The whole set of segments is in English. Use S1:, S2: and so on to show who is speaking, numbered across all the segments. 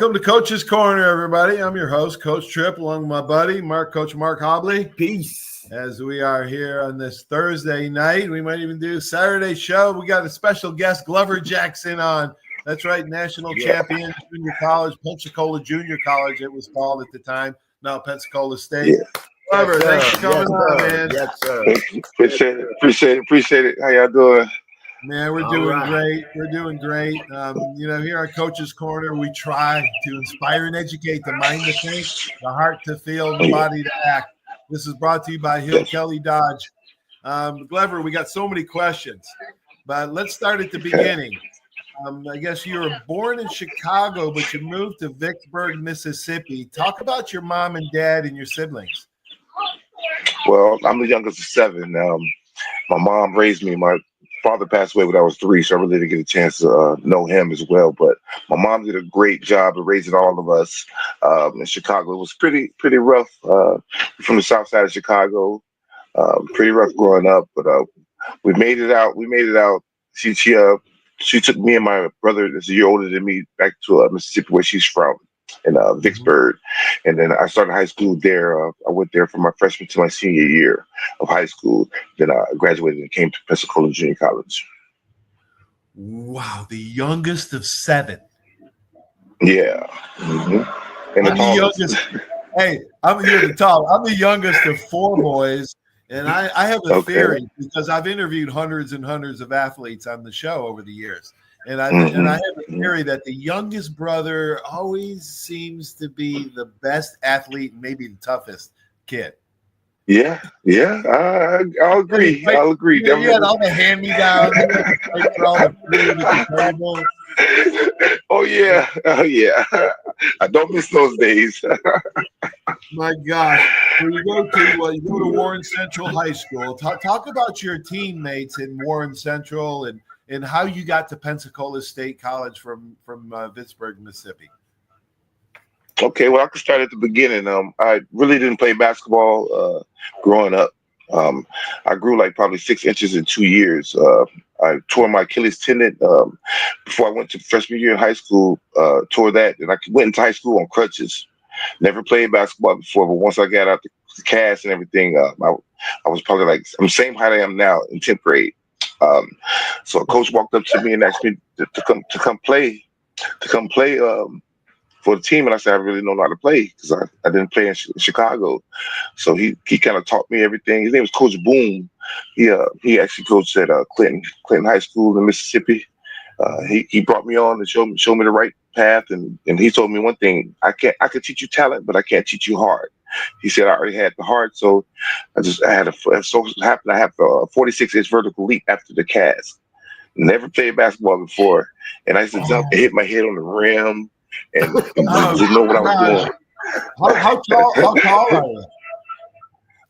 S1: Welcome to Coach's Corner, everybody. I'm your host, Coach Tripp, along with my buddy, Coach Mark Hobley.
S2: Peace.
S1: As we are here on this Thursday night, we might even do Saturday show. We got a special guest, Glover Jackson, on. That's right, national champion, junior college, Pensacola Junior College, it was called at the time. Now Pensacola State.
S3: Yeah.
S1: Glover, thanks for coming on, man.
S2: Yes, sir.
S3: Appreciate it. How y'all doing?
S1: Man, we're doing great. We're doing great. Here on Coach's Corner, we try to inspire and educate the mind to think, the heart to feel, the body to act. This is brought to you by Hill Kelly Dodge. Glover, we got so many questions, but let's start at the beginning. I guess you were born in Chicago, but you moved to Vicksburg, Mississippi. Talk about your mom and dad and your siblings.
S3: Well, I'm the youngest of seven. My mom raised me. My father passed away when I was 3, so I really didn't get a chance to know him as well. But my mom did a great job of raising all of us in Chicago. It was pretty rough from the south side of Chicago. Pretty rough growing up, but we made it out. She took me and my brother, that's a year older than me, back to Mississippi, where she's from, in Vicksburg. And then I started high school there. I went there from my freshman to my senior year of high school. Then I graduated and came to Pensacola Junior College.
S1: Wow, the youngest of 7.
S3: Yeah. Mm-hmm. And
S1: I'm the youngest. Hey, I'm here to talk. I'm the youngest of 4 boys. And I have a theory, because I've interviewed hundreds and hundreds of athletes on the show over the years. And I have a theory that the youngest brother always seems to be the best athlete, maybe the toughest kid.
S3: Yeah, I'll agree.
S1: You had all the hand-me-downs, all the food at the table.
S3: Oh yeah. I don't miss those days.
S1: My gosh. So you go to Warren Central High School. Talk about your teammates in Warren Central and how you got to Pensacola State College from Vicksburg, Mississippi.
S3: Okay, well, I can start at the beginning. I really didn't play basketball growing up. I grew like probably 6 inches in 2 years. I tore my Achilles tendon before I went to freshman year in high school. Tore that, and I went into high school on crutches. Never played basketball before, but once I got out the cast and everything, I was probably like I'm the same height I am now in 10th grade. So a coach walked up to me and asked me to come play for the team, and I said I really don't know how to play because I didn't play in Chicago. So he kind of taught me everything. His name was Coach Boone. He actually coached at Clinton High School in Mississippi. He brought me on and showed me the right path, and he told me one thing: I could teach you talent, but I can't teach you heart. He said I already had the heart, so I had I have a 46-inch vertical leap after the cast. Never played basketball before, and I used to jump and hit my head on the rim, and didn't know what I was doing.
S1: How tall are you?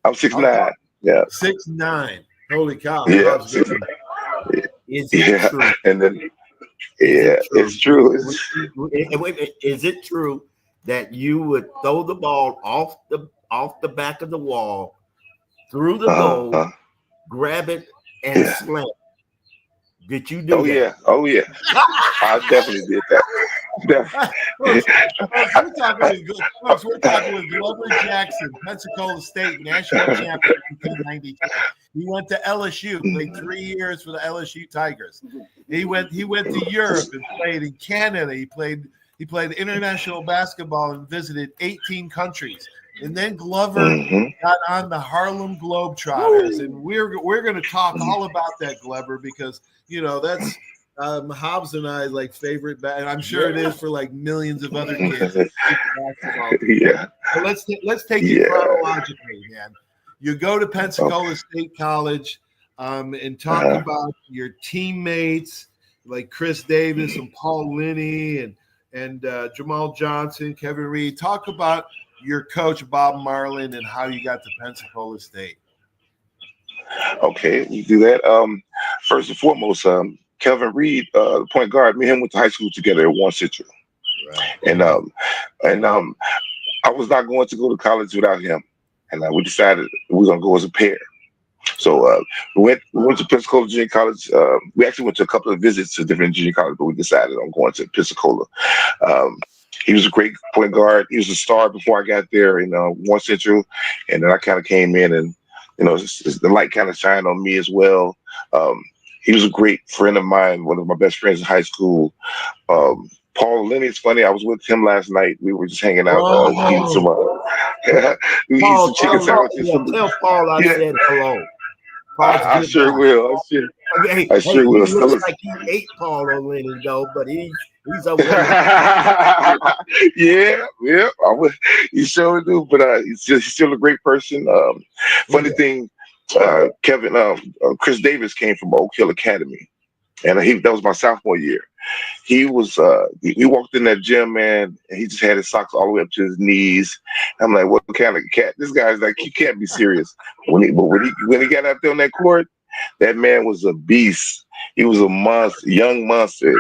S3: I'm 6'9". Yeah,
S1: 6'9". Holy cow!
S3: Yeah,
S2: Is it true?
S3: And then it's true.
S2: Is it true that you would throw the ball off the back of the wall, through the goal, grab it, and slam? Did you do that?
S3: Oh yeah. I definitely did that.
S1: We're talking with Glover Jackson, Pensacola State national champion in 1992. He went to LSU, played 3 years for the LSU Tigers. He went to Europe and played in Canada. He played international basketball and visited 18 countries. And then Glover got on the Harlem Globetrotters, and we're going to talk all about that, Glover, because that's Hobbs and I like favorite, and I'm sure it is for like millions of other kids.
S3: Yeah.
S1: So let's take it chronologically, man. You go to Pensacola State College, and talk about your teammates like Chris Davis and Paul Linney and Jamal Johnson, Kevin Reed. Talk about your coach Bob Marlin and how you got to Pensacola State.
S3: Okay, we do that. First and foremost, Kevin Reed, the point guard, me and him went to high school together at Warren Central. Right. And I was not going to go to college without him, and we decided we were gonna go as a pair. So we went to Pensacola Junior College. We actually went to a couple of visits to different junior colleges, but we decided on going to Pensacola. He was a great point guard. He was a star before I got there in One Central, and then I kind of came in, and the light kind of shined on me as well. Um, he was a great friend of mine, one of my best friends in high school. Paul Lenny, it's funny. I was with him last night. We were just hanging out, eating some, we eating some chicken sandwiches.
S2: Tell Paul I
S3: Yeah,
S2: said hello. Paul's a
S3: I
S2: good
S3: sure
S2: guy.
S3: will. I sure
S2: He
S3: will.
S2: looks like he ate Paul O'Lenny though, but he's a winner.
S3: Yeah, yeah. He sure do. But he's still a great person. Funny thing, Kevin, Chris Davis came from Oak Hill Academy, and that was my sophomore year. He walked in that gym, man, and he just had his socks all the way up to his knees. I'm like, what kind of cat? This guy's like, you can't be serious. When he got out there on that court, that man was a beast. He was a monster, young monster.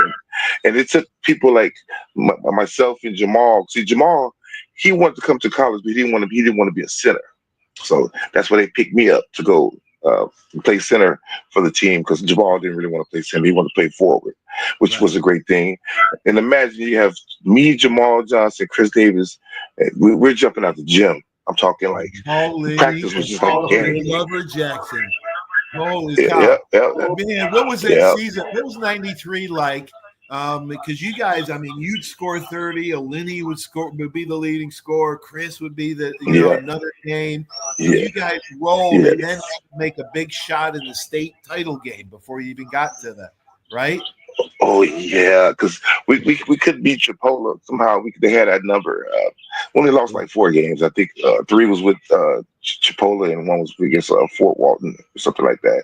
S3: And it took people like myself and Jamal. See, Jamal, he wanted to come to college, but he didn't want to be a center. So that's why they picked me up to go play center for the team, because Jamal didn't really want to play center. He wanted to play forward, which was a great thing. And imagine you have me, Jamal Johnson, Chris Davis. We're jumping out the gym. I'm talking like practice was just like
S1: Lover Jackson. Holy cow. Man, what was that season? What was 93 like? Because you guys, I mean, you'd score 30, Lenny would be the leading scorer, Chris would be the another game. So you guys rolled and then had to make a big shot in the state title game before you even got to that, right?
S3: Oh yeah, because we couldn't beat Chipola. Somehow they had that number. We only lost like 4 games. I think 3 was with Chipola and 1 was against Fort Walton or something like that.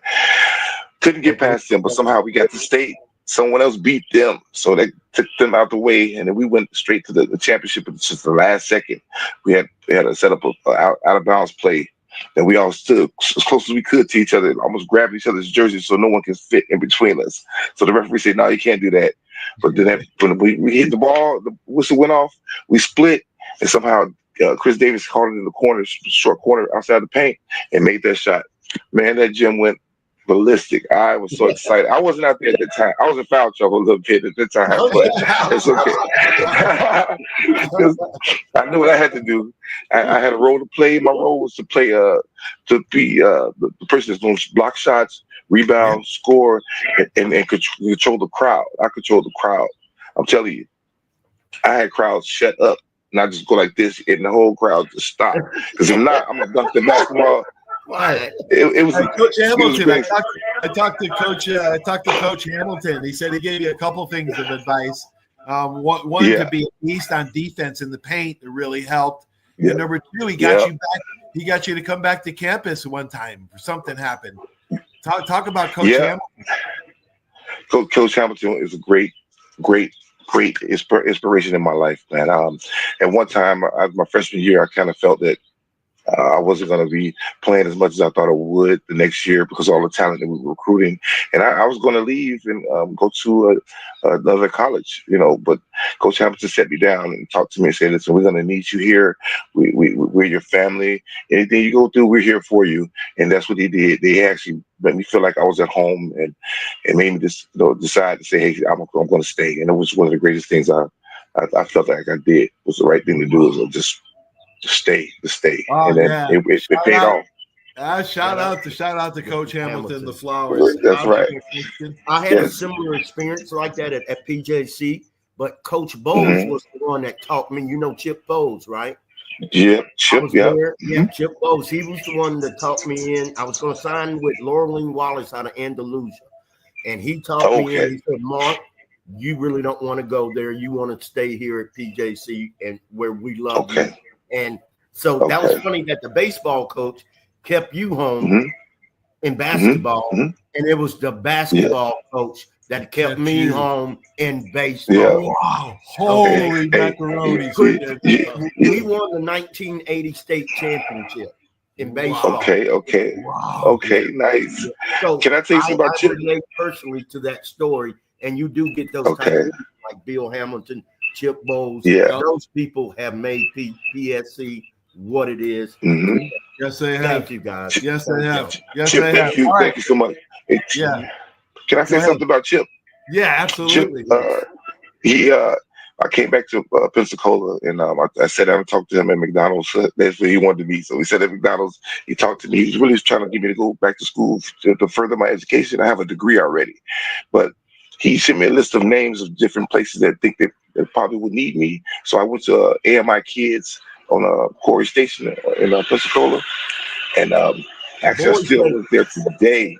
S3: Couldn't get past them, but somehow we got to state. Someone else beat them, so they took them out the way, and then we went straight to the championship. It's just the last second. We had to set up a out of bounds play, and we all stood as close as we could to each other, almost grabbed each other's jerseys so no one can fit in between us. So the referee said, "No, you can't do that." But then when we hit the ball, the whistle went off. We split, and somehow Chris Davis caught it in the corner, short corner outside the paint, and made that shot. Man, that gym went ballistic. I was so excited. I wasn't out there at the time. I was in foul trouble a little bit at the time, but it's okay. I knew what I had to do. I had a role to play. My role was to play to be the person that's doing block shots, rebound, score, and control the crowd. I control the crowd. I'm telling you, I had crowds shut up, and I just go like this, and the whole crowd just stop. Because if not, I'm gonna dunk the basketball. It was
S1: Coach Hamilton. I talked to Coach Hamilton. He said he gave you a couple things of advice. One to be at least on defense in the paint that really helped. And number 2, he got you back. He got you to come back to campus one time. Something happened. Talk about Coach Hamilton.
S3: Coach Hamilton is a great inspiration in my life, man. At one time, my freshman year, I kind of felt that I wasn't going to be playing as much as I thought I would the next year because of all the talent that we were recruiting. And I was going to leave and go to another college, but Coach Hamilton set me down and talked to me and said, listen, we're going to need you here. We're your family. Anything you go through, we're here for you. And that's what he did. They actually made me feel like I was at home and made me just decide to say, hey, I'm going to stay. And it was one of the greatest things I felt like I did. Was the right thing to do. Was just stay.
S1: Oh,
S3: and then it paid off.
S1: Shout out to Coach Hamilton, the Flowers.
S3: That's right.
S2: I had a similar experience like that at PJC, but Coach Bowles was the one that taught me. You know Chip Bowles, right?
S3: Yeah, Chip.
S2: Chip Bowles. He was the one that taught me in. I was going to sign with Laurelene Wallace out of Andalusia, and he taught me in. He said, Mark, you really don't want to go there. You want to stay here at PJC and where we love you. And so that was funny that the baseball coach kept you home in basketball, and it was the basketball coach that kept me home in baseball.
S3: Yeah.
S1: Wow. Holy macaroni.
S2: We won the 1980 state championship in baseball.
S3: Okay, nice.
S2: So
S3: can I tell you something about Chip?
S2: I relate personally to that story, and you do get those type of like Bill Hamilton, Chip Bowles. Those people have made PSC what it is.
S1: Yes, they have.
S2: Thank you, guys.
S1: Yes, they have. Yes,
S3: Chip,
S1: they have.
S3: Thank you so much. Can I say something about Chip?
S1: Yeah, absolutely.
S3: Chip, I came back to Pensacola, and I sat down and talked to him at McDonald's. That's where he wanted to be. So he said at McDonald's, he talked to me. He was really trying to get me to go back to school to further my education. I have a degree already, but he sent me a list of names of different places that think that probably would need me. So I went to AMI Kids on Corey Station in Pensacola, and actually I still work there today.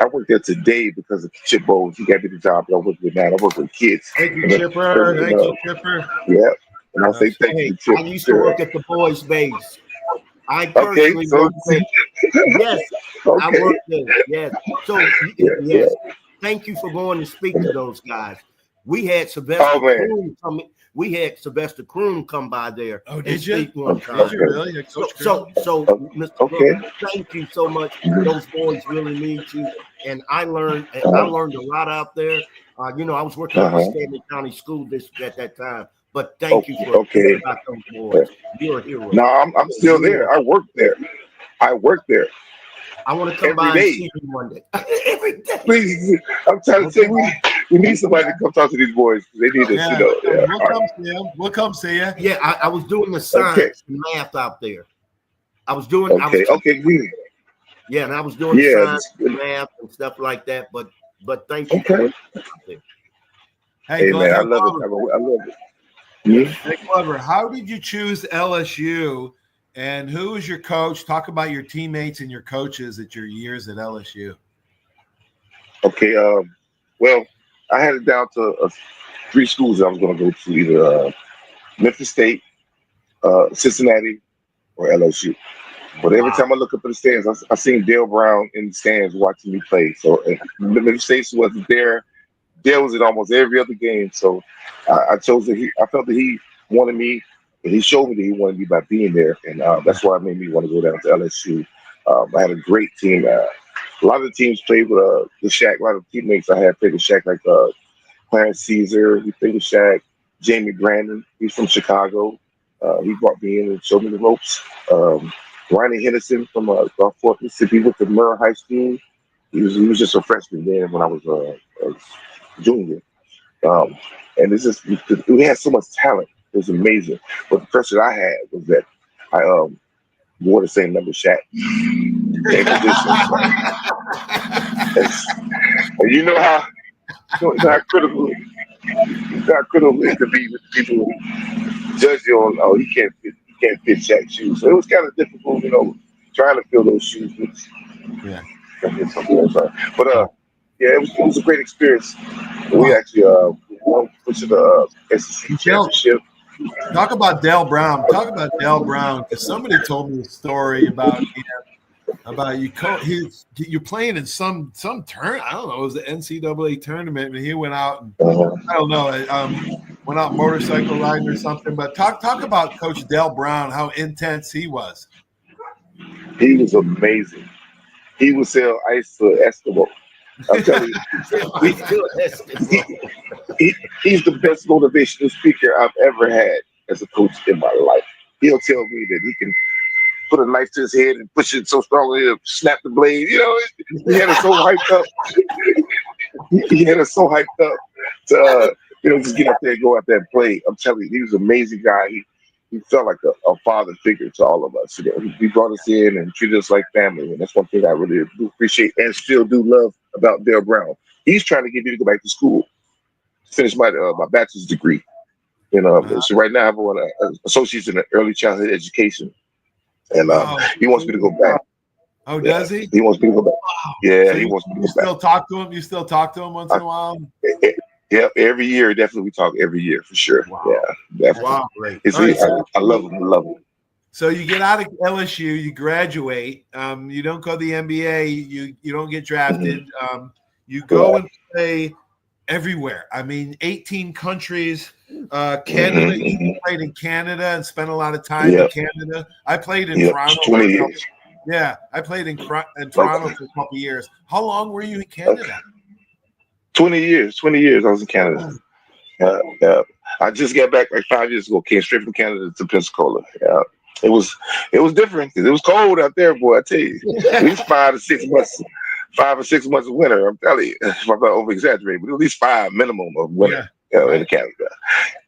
S3: I work there today because of Chip Bowles. He got me the job that I work with now. I work with kids.
S1: Thank you, Chipper. Thank you, Chipper.
S3: Yeah. And I'll say thank you to Chip.
S2: I used to work at the boys' base. I
S3: Okay,
S2: personally
S3: so
S2: worked there. Yes, I
S3: okay.
S2: worked there. Yes. So yes, thank you for going to speak to those guys. We had Sylvester Croom come. We had Sylvester Croom come by there.
S1: Oh,
S2: and
S1: did you?
S2: speak one time.
S1: Did you really? Yeah,
S2: So, Mr. Brooks, thank you so much. Those boys really need you, and I learned a lot out there. You know, I was working at the Stanley County School District at that time. But thank you for about those boys. You're a hero.
S3: No, I'm still there. I work there. I
S2: want to come by and see you one day. Every day.
S3: Please, I'm trying to say we need somebody to come talk to these boys. They need us, you know. Yeah.
S1: We'll come see you.
S2: Yeah, I was doing the science and math out there. I was doing.
S3: Good.
S2: Yeah, and I was doing science and math and stuff like that. But thank you.
S3: Okay. Hey man, I love it. I love it.
S1: Hey, Glover, how did you choose LSU, and who was your coach? Talk about your teammates and your coaches at your years at LSU.
S3: Okay, well, I had it down to 3 schools I was going to go to, either Memphis State, Cincinnati, or LSU. But every time I look up at the stands, I seen Dale Brown in the stands watching me play. So Memphis State wasn't there. Dale was in almost every other game. So I chose that I felt that he wanted me, and he showed me that he wanted me by being there. And that's why it made me want to go down to LSU. I had a great team. A lot of the teams played with the Shaq. A lot of teammates I had played with Shaq, like Clarence Caesar. He played with Shaq. Jamie Brandon. He's from Chicago. He brought me in and showed me the ropes. Ronnie Henderson from Gulfport, Mississippi, went to Murrah High School. He was just a freshman then when I was a junior. And it's just, we had so much talent. It was amazing. But the pressure I had was that I wore the same number Shaq. Same position. And you know how critical it could be with people who judge you on, oh, he can't fit Shaq's shoes. So it was kind of difficult, you know, trying to fill those shoes.
S1: Yeah.
S3: But yeah, it was a great experience. We actually won to the SEC championship.
S1: Talk about Dale Brown. Because somebody told me a story about you. You're playing in some turn. I don't know. It was the NCAA tournament, and he went out and I don't know. Went out motorcycle riding or something. But talk about Coach Dale Brown. How intense he was.
S3: He was amazing. He would sell ice to Eskimo. I'm telling you, he's the best motivational speaker I've ever had as a coach in my life. He'll tell me that he can put a knife to his head and push it so strongly he'll snap the blade. You know, he had us so hyped up. He had us so hyped up to just get up there and go out there and play. I'm telling you, he was an amazing guy. He felt like a father figure to all of us. You know, he brought us in and treated us like family, and that's one thing I really do appreciate and still do love about Dale Brown. He's trying to get me to go back to school, finish my bachelor's degree. You know, so right now I have an associate's in early childhood education, and he wants me to go back.
S1: Oh, does he?
S3: He wants me to go back. Yeah, so he wants me to go back.
S1: You still talk to him once in a while?
S3: Yeah, every year, definitely we talk every year for sure. Wow. Yeah, definitely.
S1: Wow, great.
S3: I love him.
S1: So you get out of LSU, you graduate, you don't go to the NBA, you don't get drafted, you go and play everywhere. I mean, 18 countries, Canada. You played in Canada and spent a lot of time in Canada. I played in Toronto.
S3: 20 years.
S1: Yeah, I played in Toronto for a couple of years. How long were you in Canada?
S3: 20 years I was in Canada. I just got back like 5 years ago. Came straight from Canada to Pensacola. It was different because it was cold out there, boy. I tell you, at least 5 or 6 months of winter. I'm telling you, if I'm not over exaggerating, but at least 5 minimum of winter in Canada.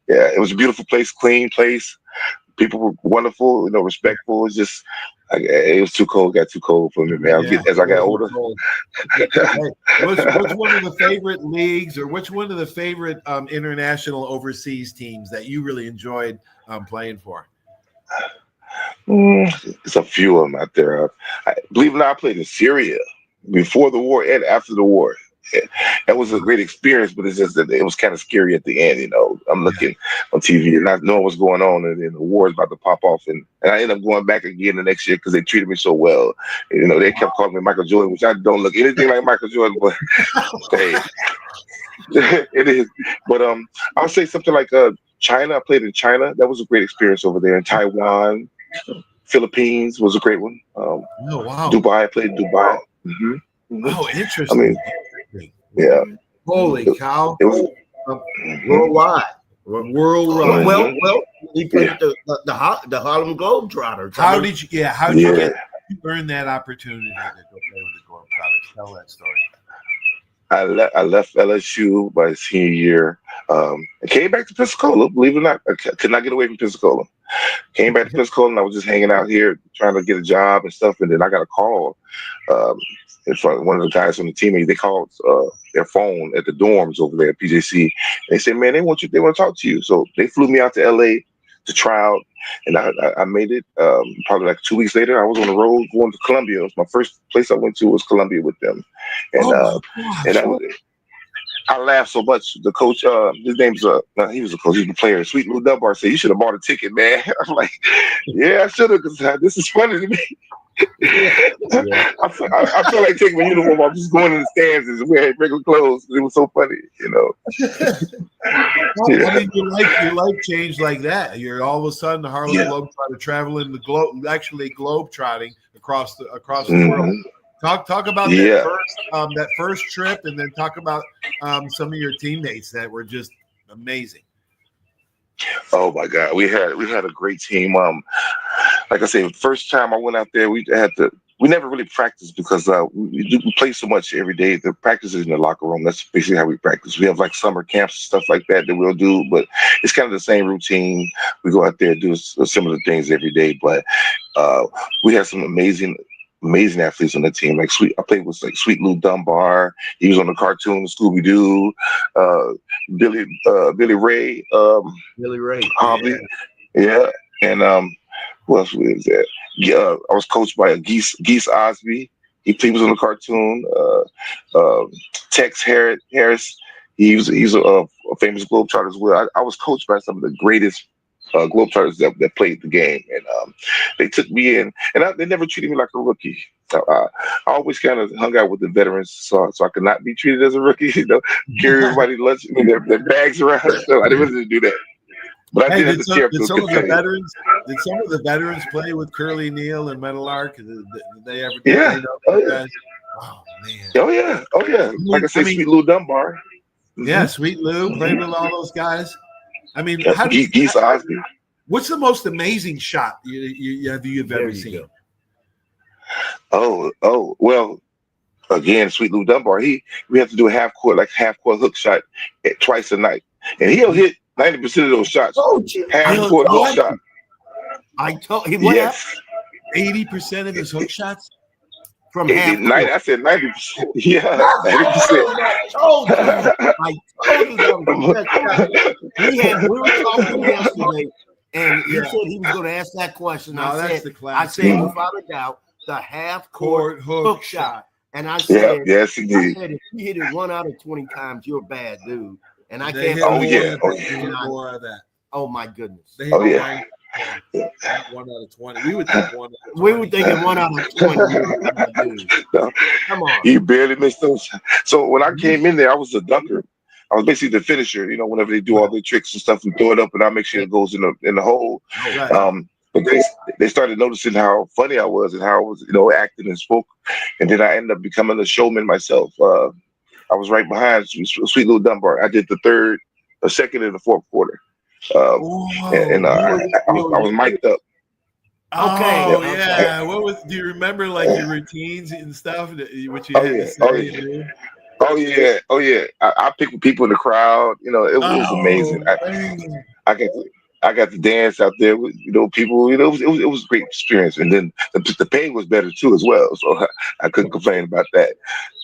S3: Yeah, it was a beautiful place, clean place. People were wonderful, respectful. It's just, it was too cold. Got too cold for me, man.
S1: Yeah,
S3: As I got
S1: too
S3: older.
S1: cold. Hey, what's one of the favorite leagues, or which one of the favorite international overseas teams that you really enjoyed playing for?
S3: It's a few of them out there. Believe it or not, I played in Syria before the war and after the war. Yeah, that was a great experience, but it's just that it was kind of scary at the end. I'm
S1: Yeah.
S3: looking on TV and not knowing what's going on, and then the war is about to pop off, and I ended up going back again the next year because they treated me so well. They kept calling me Michael Jordan, which I don't look anything like Michael Jordan, but hey, it is. But I would say something like China. I played in China. That was a great experience over there. In Taiwan, Philippines was a great one.
S1: Oh wow!
S3: Dubai, I played Dubai.
S1: Oh,
S3: I mean,
S1: interesting.
S3: yeah,
S1: Holy
S3: it,
S1: cow!
S3: it was.
S2: Worldwide.
S1: Worldwide.
S2: Well, he played the Harlem Globetrotters.
S1: How did you? Yeah, how did you
S3: Yeah,
S1: get? You earn that opportunity to go play with the Globetrotters. Tell that story.
S3: I left LSU my senior year. I came back to Pensacola. Believe it or not, could not get away from Pensacola. Came back to Pensacola, and I was just hanging out here trying to get a job and stuff. And then I got a call. Um, from one of the guys on the team. They called their phone at the dorms over there at PJC. They said, "Man, they want you. They want to talk to you." So they flew me out to LA to try out, and I made it. Probably like 2 weeks later, I was on the road going to Columbia. It was my first place I went to was Columbia with them, and
S1: Oh my
S3: and
S1: gosh!
S3: that was it. I laughed so much. The coach, his name's no, he was a coach. He was a player. Sweet Lou Dunbar said, "You should have bought a ticket, man." I'm like, "Yeah, I should have, because this is funny to me."
S2: Yeah.
S3: I feel like taking my uniform off, just going in the stands and wearing regular clothes. It was so funny.
S1: Well, I
S3: Yeah,
S1: mean, your life changed like that. You're all of a sudden the Harlem
S3: yeah.
S1: Globetrotter traveling the globe, actually globe-trotting across the world.
S3: Hmm.
S1: Talk about
S3: Yeah.
S1: that first trip, and then talk about some of your teammates that were just amazing.
S3: Oh my God, we had a great team. Like I said, first time I went out there, we never really practiced because we play so much every day. The practice is in the locker room. That's basically how we practice. We have like summer camps and stuff like that we'll do, but it's kind of the same routine. We go out there and do similar things every day, but uh, we had some amazing athletes on the team. I played with like Sweet Lou Dunbar. He was on the cartoon Scooby Doo. Uh, Billy Ray.
S2: Billy Ray.
S3: Hobby. Yeah. And who else was that? Yeah, I was coached by Geese Osby. He was on the cartoon. Tex Harris. He's a famous Globetrotter as well. I was coached by some of the greatest Globetrotters that played the game, and they took me in, and they never treated me like a rookie. I always kind of hung out with the veterans, so I could not be treated as a rookie. Carry everybody lunch, their bags around. So I didn't really do that. But I
S1: Hey,
S3: did have to tear up
S1: did
S3: to a
S1: some
S3: good
S1: of the
S3: finish.
S1: veterans play with Curly Neal and Meadowlark? Did they ever did
S3: Yeah.
S1: they know
S3: Oh
S1: those
S3: yeah.
S1: guys? Oh man.
S3: Oh yeah. Oh yeah. Like I
S1: I
S3: said,
S1: mean,
S3: Sweet Lou Dunbar.
S1: yeah,
S3: Hmm.
S1: Sweet Lou played with all those guys. I mean,
S3: Yep. Geese Osby.
S1: what's the most amazing shot you've
S2: There
S1: ever
S2: you
S1: seen?
S2: go.
S3: Oh. Well, again, Sweet Lou Dunbar. We have to do a half court hook shot twice a night, and he'll hit 90% of those shots.
S2: Oh, gee.
S3: Half
S1: He'll
S3: court hook
S1: what?
S3: shot.
S2: I told him what happened
S3: Yes.
S1: 80% of his hook shots?
S2: from half court.
S3: I said 90%. Yeah, 90%.
S2: I told you. I told you that was we were talking yesterday, and he
S1: Yeah.
S2: said he was going to ask that question.
S1: No,
S2: I
S1: that's
S2: said,
S1: the classic.
S2: without a doubt, the half court hook shot. And I
S3: Yeah,
S2: said,
S3: yes, indeed.
S2: if you hit it 1 out of 20 times, you're a bad dude. And I
S1: They
S2: can't
S1: hit
S3: Oh,
S2: believe
S3: yeah. Oh,
S1: they
S3: yeah.
S1: hit more of that.
S2: Oh my goodness.
S1: They hit
S3: Oh, yeah.
S1: 1 out of 20. We would think 1 out of 20.
S2: We were thinking 1 out of 20. You're a bad dude.
S3: No,
S2: Come on.
S3: he barely missed those. So when I came in there, I was a dunker. I was basically the finisher. Whenever they do all their tricks and stuff, we throw it up, and I make sure it goes in the hole.
S1: Right.
S3: But they started noticing how funny I was and how I was, acting and spoke, and then I ended up becoming a showman myself. I was right behind Sweet Little Dunbar. I did the second, and the fourth quarter, and I was mic'd up.
S2: Okay.
S1: Oh
S2: Okay.
S1: yeah. Do you remember like your routines and stuff what you
S3: Oh
S1: had
S3: yeah,
S1: to say
S3: oh
S1: and
S3: yeah,
S1: do?
S3: oh yeah, oh yeah. I picked with people in the crowd. It was amazing.
S1: Oh man.
S3: I got to, I got to dance out there with people. It was a great experience, and then the pay was better too as well. So I couldn't complain about that.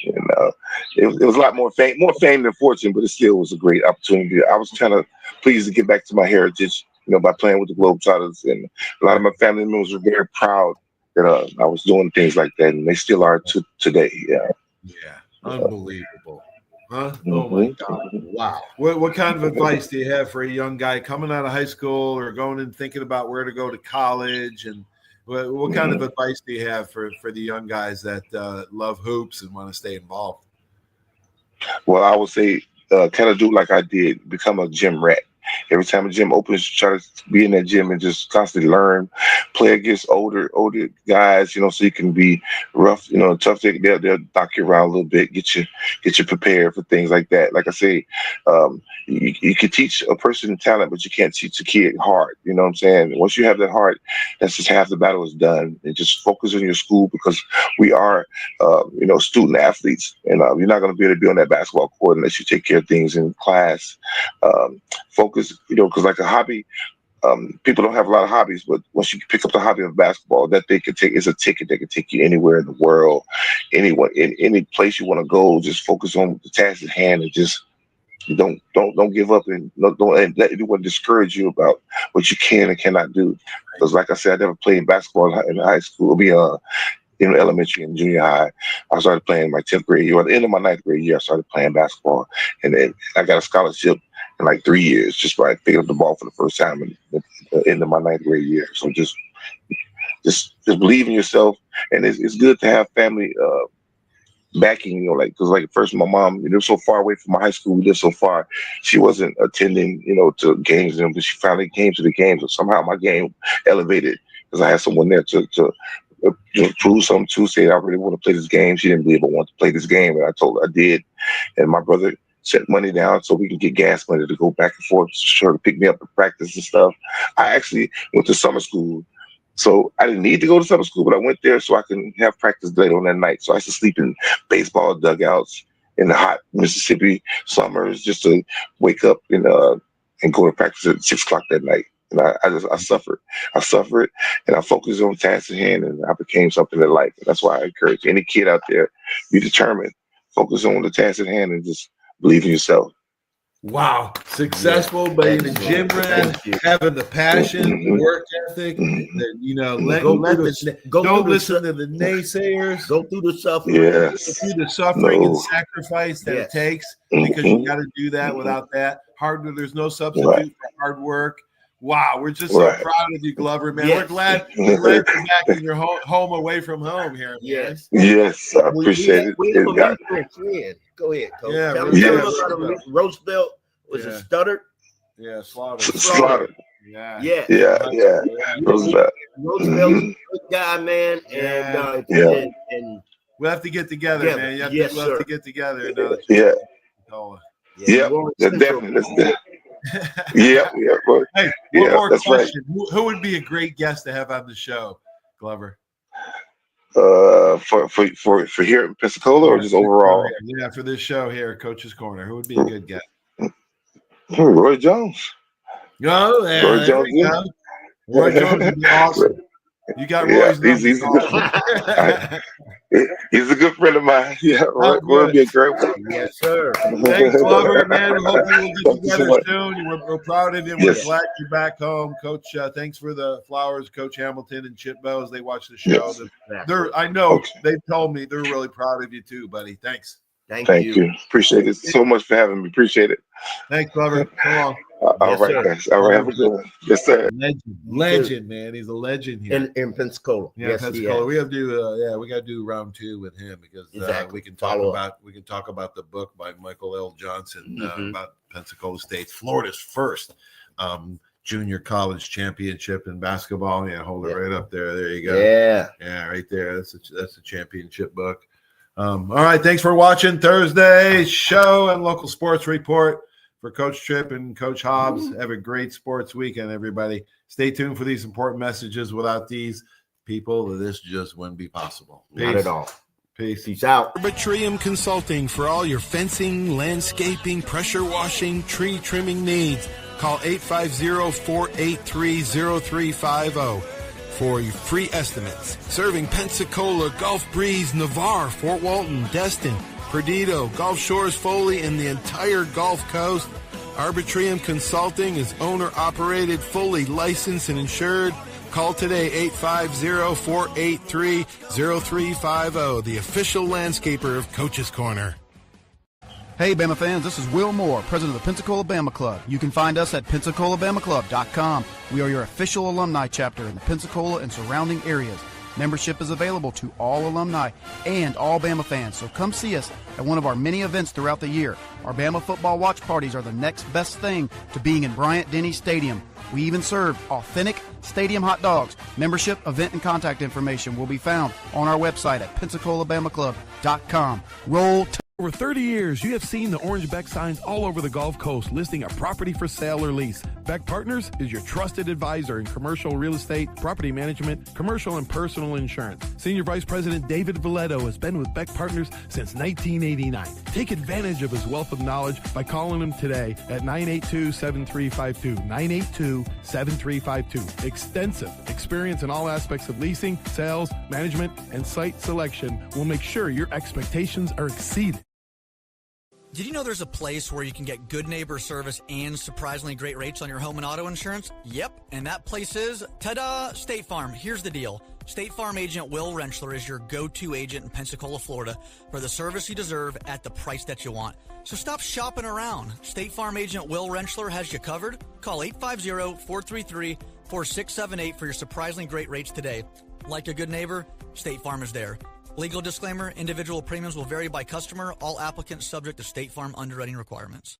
S3: And it was a lot more fame than fortune, but it still was a great opportunity. I was kind of pleased to get back to my heritage, by playing with the Globetrotters, and a lot of my family members were very proud that I was doing things like that, and they still are today. Yeah.
S1: Yeah, unbelievable. Huh? Oh my God.
S3: hmm
S1: Wow. What kind of advice do you have for a young guy coming out of high school or going and thinking about where to go to college? And what kind of advice do you have for the young guys that love hoops and want to stay involved?
S3: Well, I would say, kind of do like I did, become a gym rat. Every time a gym opens, try to be in that gym and just constantly learn, play against older guys, so you can be rough, tough. They'll knock you around a little bit, get you prepared for things like that. Like I say, you can teach a person talent, but you can't teach a kid heart. You know what I'm saying? Once you have that heart, that's just half the battle is done. And just focus on your school, because we are, student athletes, and you're not going to be able to be on that basketball court unless you take care of things in class. Focus, because like a hobby, people don't have a lot of hobbies, but once you pick up the hobby of basketball, that they can take is a ticket that can take you anywhere in the world, anyone, in any place you want to go. Just focus on the task at hand, and just don't give up, and don't let anyone discourage you about what you can and cannot do. Because like I said, I never played basketball in high school. In elementary and junior high. I started playing my 10th grade year. At the end of my 9th grade year, I started playing basketball. And then I got a scholarship in like 3 years just by picking up the ball for the first time in the end of my 9th grade year. So just believe in yourself. And it's good to have family backing, because like first my mom, we lived so far away from my high school, we lived so far, she wasn't attending, to games, but she finally came to the games. So somehow my game elevated because I had someone there to prove something to, say I really want to play this game. She didn't believe I wanted to play this game, and I told her I did. And my brother sent money down so we can get gas money to go back and forth to pick me up to practice and stuff. I actually went to summer school, so I didn't need to go to summer school, but I went there so I can have practice later on that night. So I used to sleep in baseball dugouts in the hot Mississippi summers just to wake up and go to practice at 6 o'clock that night. And I suffered. I suffered, and I focused on tasks at hand, and I became something in life. And that's why I encourage any kid out there, be determined, focus on the task at hand, and just believe in yourself.
S1: Wow. Successful, being a gym rat, having the passion, the work ethic, don't listen to the naysayers.
S2: Go through the suffering.
S3: Yes.
S1: Go through the suffering and sacrifice that it takes, because you got to do that. Without that, there's no substitute for hard work. Wow, we're just so proud of you, Glover, man. We're glad you're back in your home away from home here. Man.
S3: Yes, I appreciate it.
S2: Go ahead, Coach.
S1: Yeah,
S2: Tell them about Roosevelt. Was it Stutter?
S1: Yeah,
S3: Slaughter.
S1: Yeah.
S3: Roosevelt.
S2: Roosevelt, good guy, man. And
S1: we'll have to get together, man. We'll have to get together.
S3: Definitely. Yeah.
S1: Hey, one more
S3: that's
S1: question. Right. Who would be a great guest to have on the show, Glover?
S3: For here in Pensacola, or just overall?
S1: Yeah, for this show here, Coach's Corner. Who would be a good guest?
S3: Roy Jones.
S1: Oh, yeah, Roy Jones. Roy Jones would be awesome. You got Roy's number.
S3: He's a good friend of mine. Yeah, Roy would be a great one.
S2: Yes, sir.
S1: Thanks, Glover, man. Hopefully we'll get together soon. We're proud of you. We're glad you're back home. Coach, thanks for the flowers, Coach Hamilton and Chip Bowes. They watch the show. Yes. I know they've told me they're really proud of you too, buddy. Thanks.
S3: Thank you. Appreciate it so much for having me. Appreciate it.
S1: Thanks, Glover. Come on.
S3: All right, guys. All right, have a good one. Yes, sir.
S1: Legend, man. He's a legend here
S2: in Pensacola.
S1: Yeah, Pensacola. We have to do. We got to do round 2 with him, because we can talk about the book by Michael L. Johnson about Pensacola State, Florida's first junior college championship in basketball. Yeah, hold it right up there. There you go. Yeah, right there. That's a championship book. All right, thanks for watching Thursday's show and local sports report. For Coach Tripp and Coach Hobbs, have a great sports weekend, everybody. Stay tuned for these important messages. Without these people, this just wouldn't be possible.
S2: Not at all.
S1: Peace
S2: out.
S4: Arbitrium Consulting for all your fencing, landscaping, pressure washing, tree trimming needs. Call 850-483-0350 for your free estimates. Serving Pensacola, Gulf Breeze, Navarre, Fort Walton, Destin, Perdido, Gulf Shores, Foley, and the entire Gulf Coast. Arbitrium Consulting is owner-operated, fully licensed and insured. Call today, 850-483-0350, the official landscaper of Coach's Corner.
S5: Hey, Bama fans, this is Will Moore, president of the Pensacola Bama Club. You can find us at PensacolaBamaClub.com. We are your official alumni chapter in the Pensacola and surrounding areas. Membership is available to all alumni and all Bama fans, so come see us at one of our many events throughout the year. Our Bama football watch parties are the next best thing to being in Bryant-Denny Stadium. We even serve authentic stadium hot dogs. Membership, event, and contact information will be found on our website at PensacolaBamaClub.com. Roll
S6: Over 30 years, you have seen the orange Beck signs all over the Gulf Coast listing a property for sale or lease. Beck Partners is your trusted advisor in commercial real estate, property management, commercial and personal insurance. Senior Vice President David Valletto has been with Beck Partners since 1989. Take advantage of his wealth of knowledge by calling him today at 982-7352. 982-7352. Extensive experience in all aspects of leasing, sales, management, and site selection will make sure your expectations are exceeded.
S7: Did you know there's a place where you can get good neighbor service and surprisingly great rates on your home and auto insurance? Yep, and that place is, ta-da, State Farm. Here's the deal. State Farm agent Will Rentschler is your go-to agent in Pensacola, Florida for the service you deserve at the price that you want. So stop shopping around. State Farm agent Will Rentschler has you covered. Call 850-433-4678 for your surprisingly great rates today. Like a good neighbor, State Farm is there. Legal disclaimer, individual premiums will vary by customer. All applicants subject to State Farm underwriting requirements.